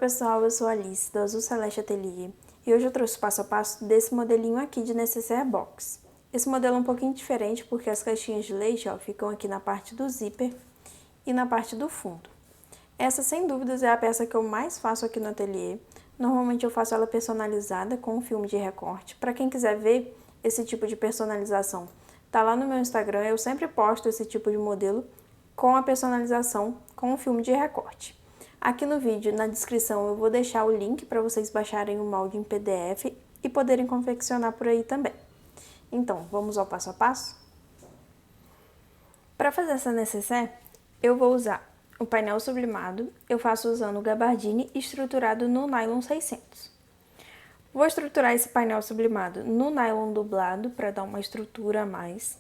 pessoal, eu sou a Alice, do Azul Celeste Ateliê, e hoje eu trouxe o passo a passo desse modelinho aqui de necessaire box. Esse modelo é um pouquinho diferente porque as caixinhas de leite ficam aqui na parte do zíper e na parte do fundo. Essa, sem dúvidas, é a peça que eu mais faço aqui no ateliê. Normalmente eu faço ela personalizada com um filme de recorte. Para quem quiser ver esse tipo de personalização, tá lá no meu Instagram, eu sempre posto esse tipo de modelo com a personalização com o filme de recorte. Aqui no vídeo, na descrição, eu vou deixar o link para vocês baixarem o molde em PDF e poderem confeccionar por aí também. Então, vamos ao passo a passo? Para fazer essa necessaire, eu vou usar o painel sublimado, eu faço usando o gabardine estruturado no nylon 600. Vou estruturar esse painel sublimado no nylon dublado para dar uma estrutura a mais.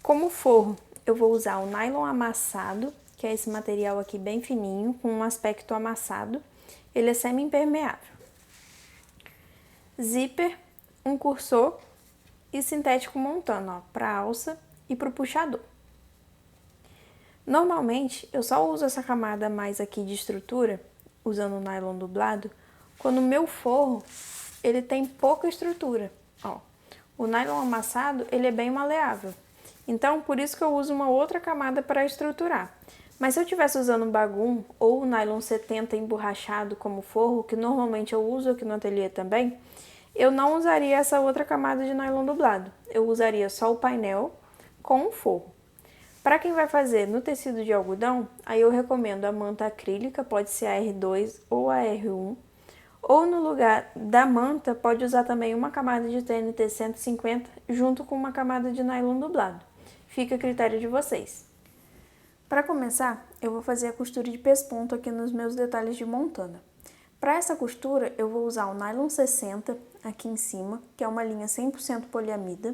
Como forro, eu vou usar o nylon amassado, que é esse material aqui bem fininho, com um aspecto amassado. Ele é semi-impermeável. Zíper, um cursor e sintético montano, para alça e para o puxador. Normalmente, eu só uso essa camada mais aqui de estrutura, usando o nylon dublado, quando o meu forro, ele tem pouca estrutura. O nylon amassado, ele é bem maleável. Então, por isso que eu uso uma outra camada para estruturar. Mas se eu estivesse usando um bagum ou o nylon 70 emborrachado como forro, que normalmente eu uso aqui no ateliê também, eu não usaria essa outra camada de nylon dublado. Eu usaria só o painel com o forro. Para quem vai fazer no tecido de algodão, aí eu recomendo a manta acrílica, pode ser a R2 ou a R1. Ou no lugar da manta, pode usar também uma camada de TNT 150 junto com uma camada de nylon dublado. Fica a critério de vocês. Para começar, eu vou fazer a costura de pesponto aqui nos meus detalhes de montana. Para essa costura, eu vou usar o nylon 60 aqui em cima, que é uma linha 100% poliamida.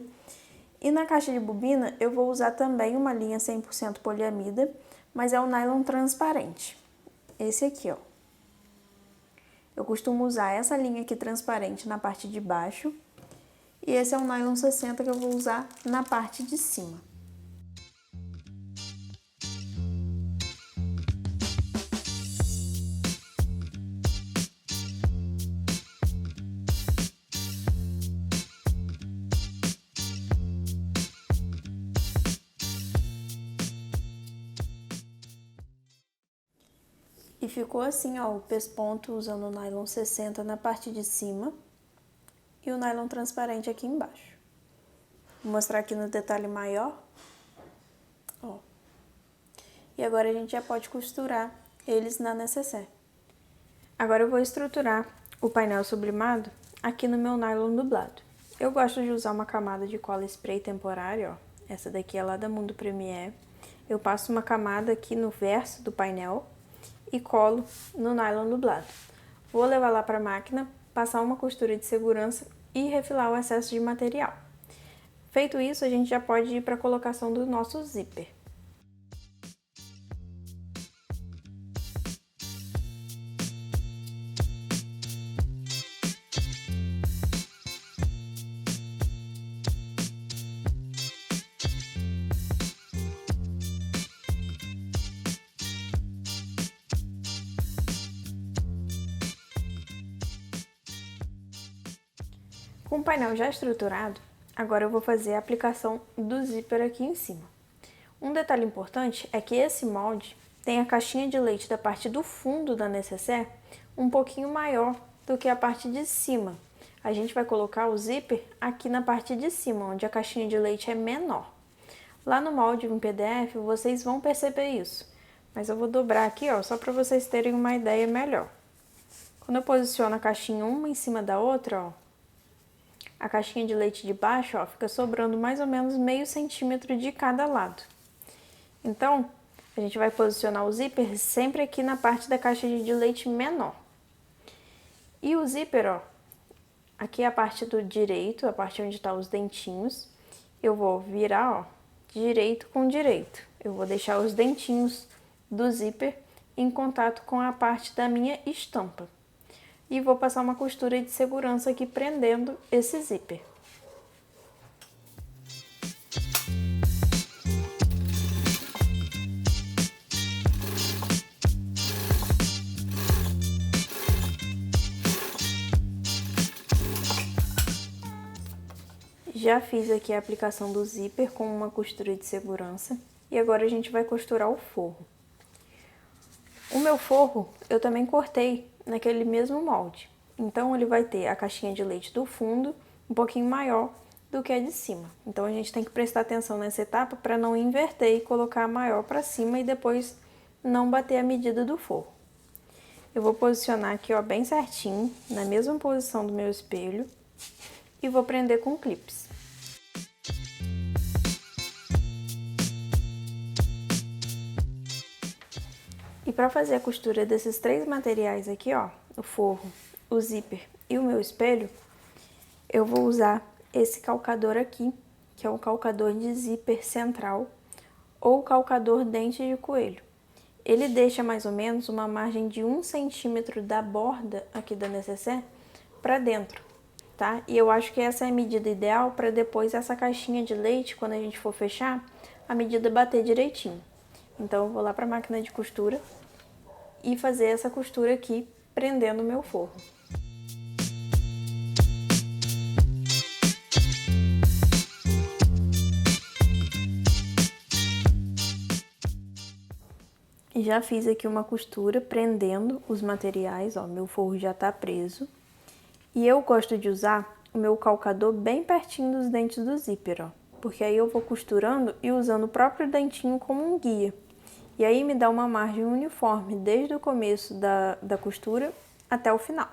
E na caixa de bobina, eu vou usar também uma linha 100% poliamida, mas é o nylon transparente. Esse aqui, Eu costumo usar essa linha aqui transparente na parte de baixo. E esse é o nylon 60 que eu vou usar na parte de cima. E ficou assim, o pesponto usando o nylon 60 na parte de cima e o nylon transparente aqui embaixo. Vou mostrar aqui no detalhe maior. E agora a gente já pode costurar eles na necessaire. Agora eu vou estruturar o painel sublimado aqui no meu nylon dublado. Eu gosto de usar uma camada de cola spray temporária, Essa daqui é lá da Mundo Premier. Eu passo uma camada aqui no verso do painel e colo no nylon dublado. Vou levar lá para a máquina, passar uma costura de segurança e refilar o excesso de material. Feito isso, a gente já pode ir para a colocação do nosso zíper. Com o painel já estruturado, agora eu vou fazer a aplicação do zíper aqui em cima. Um detalhe importante é que esse molde tem a caixinha de leite da parte do fundo da necessaire um pouquinho maior do que a parte de cima. A gente vai colocar o zíper aqui na parte de cima, onde a caixinha de leite é menor. Lá no molde em PDF vocês vão perceber isso, mas eu vou dobrar aqui, só para vocês terem uma ideia melhor. Quando eu posiciono a caixinha uma em cima da outra, a caixinha de leite de baixo, fica sobrando mais ou menos meio centímetro de cada lado. Então, a gente vai posicionar o zíper sempre aqui na parte da caixa de leite menor. E o zíper, aqui é a parte do direito, a parte onde estão os dentinhos. Eu vou virar, direito com direito. Eu vou deixar os dentinhos do zíper em contato com a parte da minha estampa. E vou passar uma costura de segurança aqui prendendo esse zíper. Já fiz aqui a aplicação do zíper com uma costura de segurança e agora a gente vai costurar o forro. O meu forro eu também cortei naquele mesmo molde, então ele vai ter a caixinha de leite do fundo um pouquinho maior do que a de cima. Então a gente tem que prestar atenção nessa etapa para não inverter e colocar a maior para cima e depois não bater a medida do forro. Eu vou posicionar aqui, ó, bem certinho, na mesma posição do meu espelho e vou prender com clips. E para fazer a costura desses três materiais aqui, ó, o forro, o zíper e o meu espelho, eu vou usar esse calcador aqui, que é o calcador de zíper central ou calcador dente de coelho. Ele deixa mais ou menos uma margem de 1 centímetro da borda aqui da necessaire para dentro, tá? E eu acho que essa é a medida ideal para depois essa caixinha de leite, quando a gente for fechar, a medida bater direitinho. Então eu vou lá para a máquina de costura e fazer essa costura aqui, prendendo o meu forro. Já fiz aqui uma costura prendendo os materiais, ó, meu forro já tá preso. E eu gosto de usar o meu calcador bem pertinho dos dentes do zíper, ó, porque aí eu vou costurando e usando o próprio dentinho como um guia. E aí me dá uma margem uniforme desde o começo da costura até o final.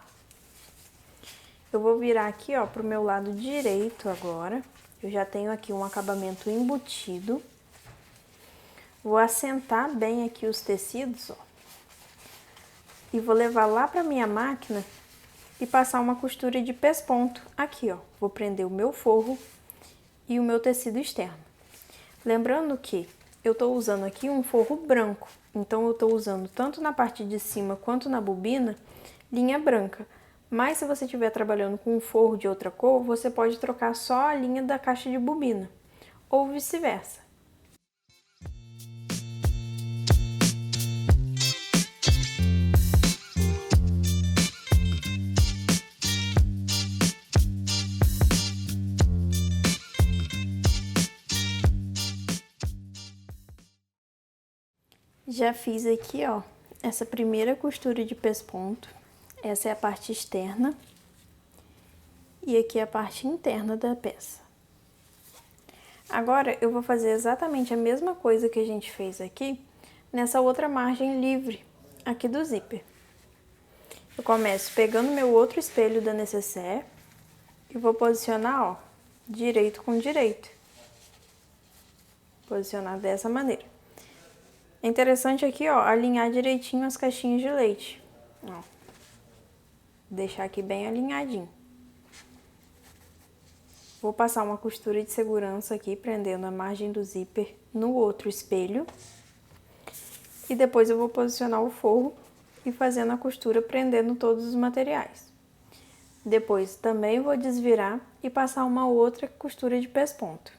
Eu vou virar aqui, ó, pro meu lado direito agora. Eu já tenho aqui um acabamento embutido. Vou assentar bem aqui os tecidos, ó. E vou levar lá pra minha máquina e passar uma costura de pesponto aqui, ó. Vou prender o meu forro e o meu tecido externo. Lembrando que eu tô usando aqui um forro branco, então eu tô usando tanto na parte de cima quanto na bobina linha branca. Mas se você estiver trabalhando com um forro de outra cor, você pode trocar só a linha da caixa de bobina, ou vice-versa. Já fiz aqui, ó, essa primeira costura de pesponto. Essa é a parte externa e aqui é a parte interna da peça. Agora eu vou fazer exatamente a mesma coisa que a gente fez aqui nessa outra margem livre aqui do zíper. Eu começo pegando meu outro espelho da necessaire e vou posicionar, ó, direito com direito. Posicionar dessa maneira. É interessante aqui, ó, alinhar direitinho as caixinhas de leite. Ó. Deixar aqui bem alinhadinho. Vou passar uma costura de segurança aqui, prendendo a margem do zíper no outro espelho. E depois eu vou posicionar o forro e fazendo a costura prendendo todos os materiais. Depois também vou desvirar e passar uma outra costura de pesponto.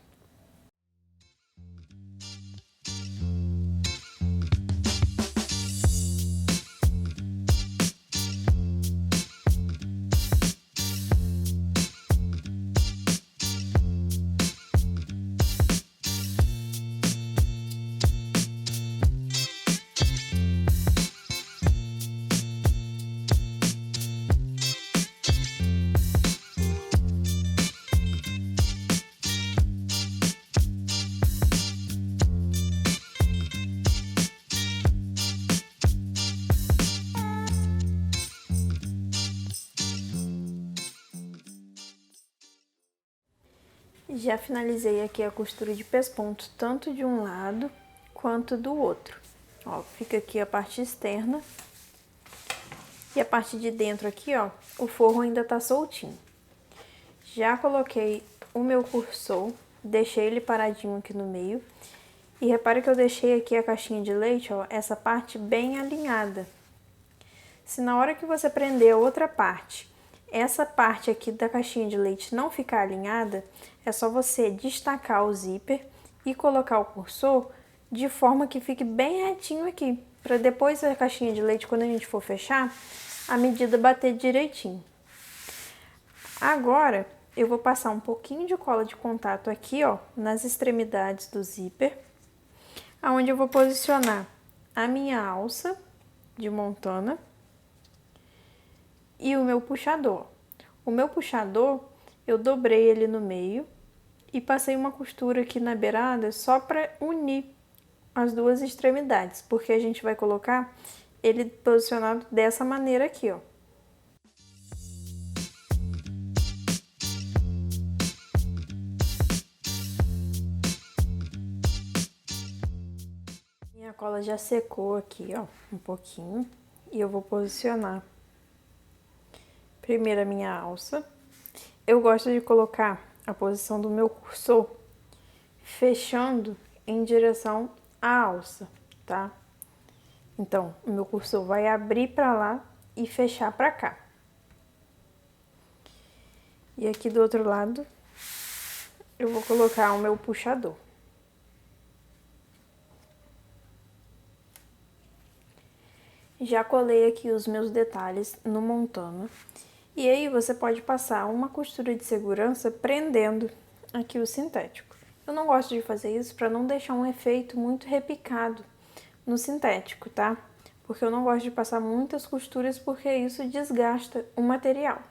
Já finalizei aqui a costura de pesponto, tanto de um lado quanto do outro. Ó, fica aqui a parte externa e a parte de dentro aqui, ó, o forro ainda tá soltinho. Já coloquei o meu cursor, deixei ele paradinho aqui no meio e repare que eu deixei aqui a caixinha de leite, ó, essa parte bem alinhada. Se na hora que você prender a outra parte, essa parte aqui da caixinha de leite não ficar alinhada, é só você destacar o zíper e colocar o cursor de forma que fique bem retinho aqui, para depois a caixinha de leite, quando a gente for fechar, a medida bater direitinho. Agora, eu vou passar um pouquinho de cola de contato aqui, ó, nas extremidades do zíper, aonde eu vou posicionar a minha alça de montana e o meu puxador. O meu puxador, eu dobrei ele no meio e passei uma costura aqui na beirada só para unir as duas extremidades, porque a gente vai colocar ele posicionado dessa maneira aqui, ó. Minha cola já secou aqui, ó, um pouquinho, e eu vou posicionar primeiro a minha alça. Eu gosto de colocar a posição do meu cursor fechando em direção à alça, tá? Então, o meu cursor vai abrir para lá e fechar para cá. E aqui do outro lado, eu vou colocar o meu puxador. Já colei aqui os meus detalhes no montano. E aí você pode passar uma costura de segurança prendendo aqui o sintético. Eu não gosto de fazer isso para não deixar um efeito muito repicado no sintético, tá? Porque eu não gosto de passar muitas costuras porque isso desgasta o material.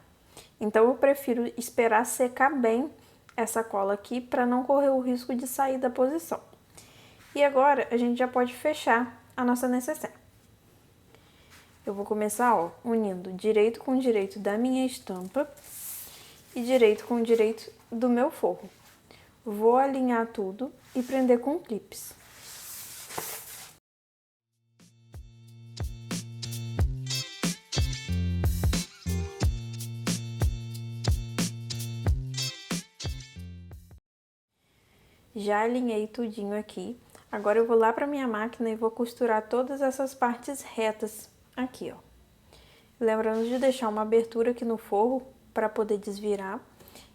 Então eu prefiro esperar secar bem essa cola aqui para não correr o risco de sair da posição. E agora a gente já pode fechar a nossa necessaire. Eu vou começar, ó, unindo direito com direito da minha estampa e direito com direito do meu forro. Vou alinhar tudo e prender com clips. Já alinhei tudinho aqui. Agora eu vou lá para minha máquina e vou costurar todas essas partes retas aqui, ó. Lembrando de deixar uma abertura aqui no forro para poder desvirar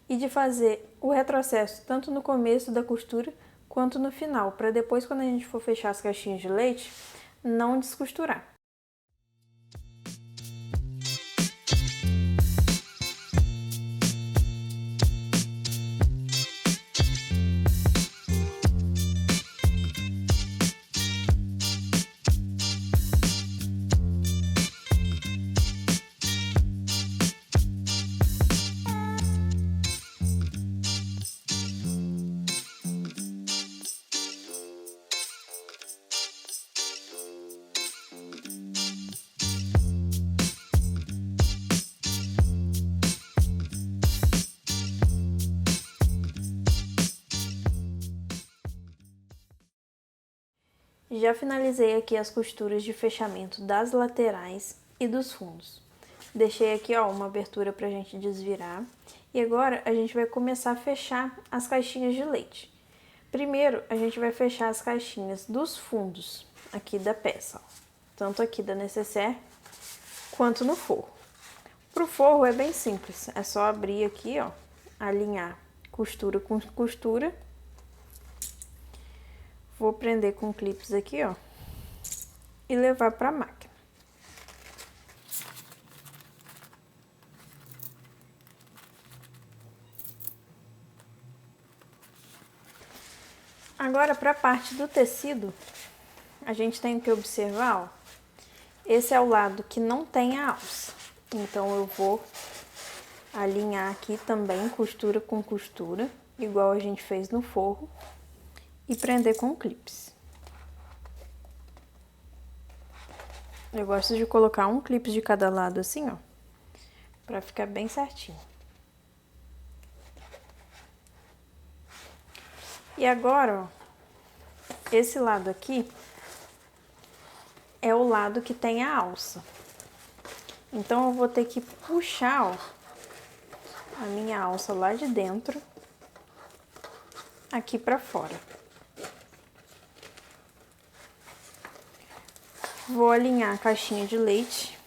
e de fazer o retrocesso tanto no começo da costura quanto no final, para depois, quando a gente for fechar as caixinhas de leite, não descosturar. Já finalizei aqui as costuras de fechamento das laterais e dos fundos. Deixei aqui, ó, uma abertura pra gente desvirar. E agora a gente vai começar a fechar as caixinhas de leite. Primeiro, a gente vai fechar as caixinhas dos fundos aqui da peça, ó. Tanto aqui da necessaire quanto no forro. Pro forro é bem simples, é só abrir aqui, ó, alinhar costura com costura. Vou prender com clips aqui, ó, e levar para a máquina. Agora, para a parte do tecido, a gente tem que observar, ó, esse é o lado que não tem a alça. Então, eu vou alinhar aqui também, costura com costura, igual a gente fez no forro, e prender com clips. Eu gosto de colocar um clipe de cada lado assim, ó, pra ficar bem certinho. E agora, ó, esse lado aqui é o lado que tem a alça. Então, eu vou ter que puxar, ó, a minha alça lá de dentro, aqui pra fora. Vou alinhar a caixinha de leite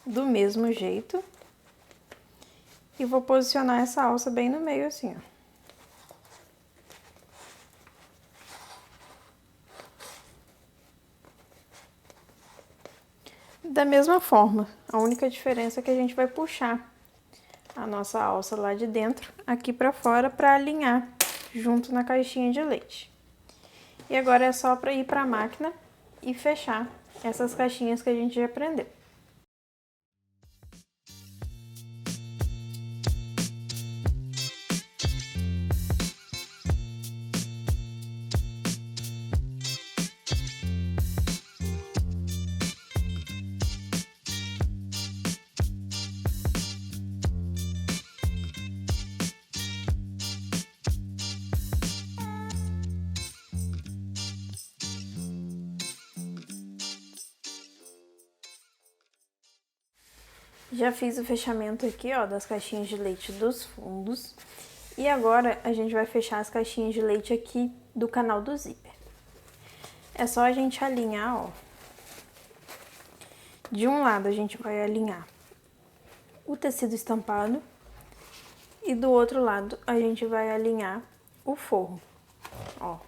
do mesmo jeito e vou posicionar essa alça bem no meio assim, ó. Da mesma forma, a única diferença é que a gente vai puxar a nossa alça lá de dentro, aqui pra fora, pra alinhar junto na caixinha de leite. E agora é só para ir para a máquina e fechar essas caixinhas que a gente já aprendeu. Já fiz o fechamento aqui, ó, das caixinhas de leite dos fundos. E agora a gente vai fechar as caixinhas de leite aqui do canal do zíper. É só a gente alinhar, ó. De um lado a gente vai alinhar o tecido estampado e do outro lado a gente vai alinhar o forro, ó.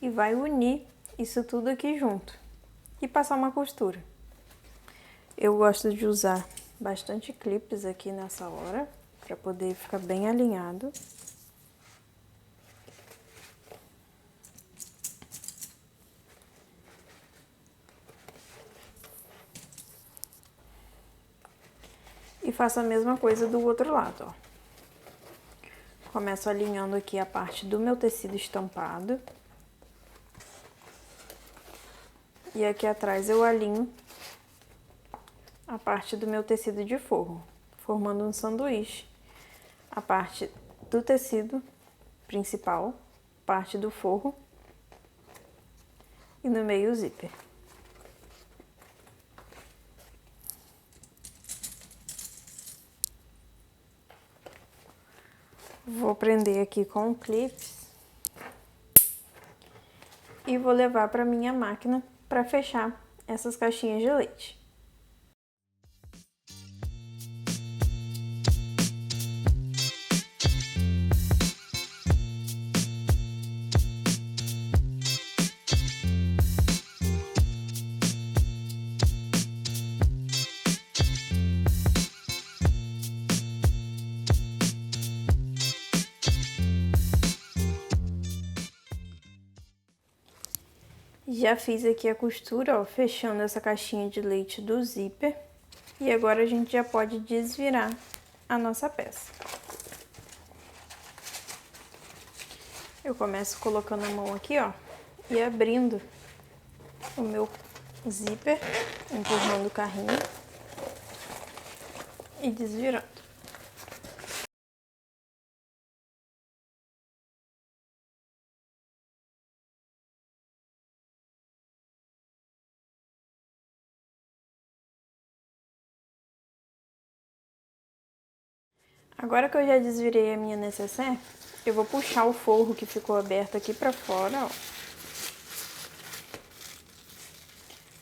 E vai unir isso tudo aqui junto e passar uma costura. Eu gosto de usar bastante clipes aqui nessa hora, para poder ficar bem alinhado. E faço a mesma coisa do outro lado, ó. Começo alinhando aqui a parte do meu tecido estampado. E aqui atrás eu alinho a parte do meu tecido de forro, formando um sanduíche. A parte do tecido principal, parte do forro e no meio o zíper. Vou prender aqui com clips e vou levar para minha máquina para fechar essas caixinhas de leite. Já fiz aqui a costura, ó, fechando essa caixinha de leite do zíper. E agora a gente já pode desvirar a nossa peça. Eu começo colocando a mão aqui, ó, e abrindo o meu zíper, empurrando o carrinho e desvirando. Agora que eu já desvirei a minha necessaire, eu vou puxar o forro que ficou aberto aqui pra fora, ó.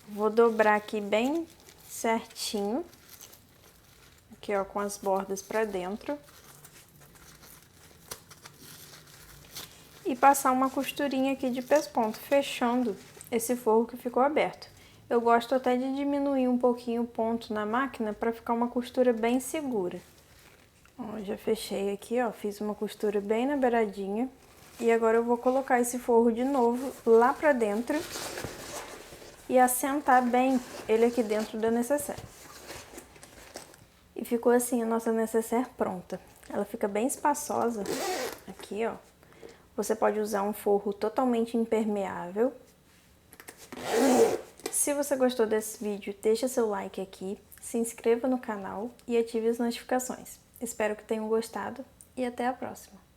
Vou dobrar aqui bem certinho, aqui ó, com as bordas pra dentro. E passar uma costurinha aqui de pesponto, fechando esse forro que ficou aberto. Eu gosto até de diminuir um pouquinho o ponto na máquina pra ficar uma costura bem segura. Ó, já fechei aqui, ó, fiz uma costura bem na beiradinha. E agora eu vou colocar esse forro de novo lá pra dentro e assentar bem ele aqui dentro da necessaire. E ficou assim a nossa necessaire pronta. Ela fica bem espaçosa aqui, ó. Você pode usar um forro totalmente impermeável. Se você gostou desse vídeo, deixa seu like aqui, se inscreva no canal e ative as notificações. Espero que tenham gostado e até a próxima!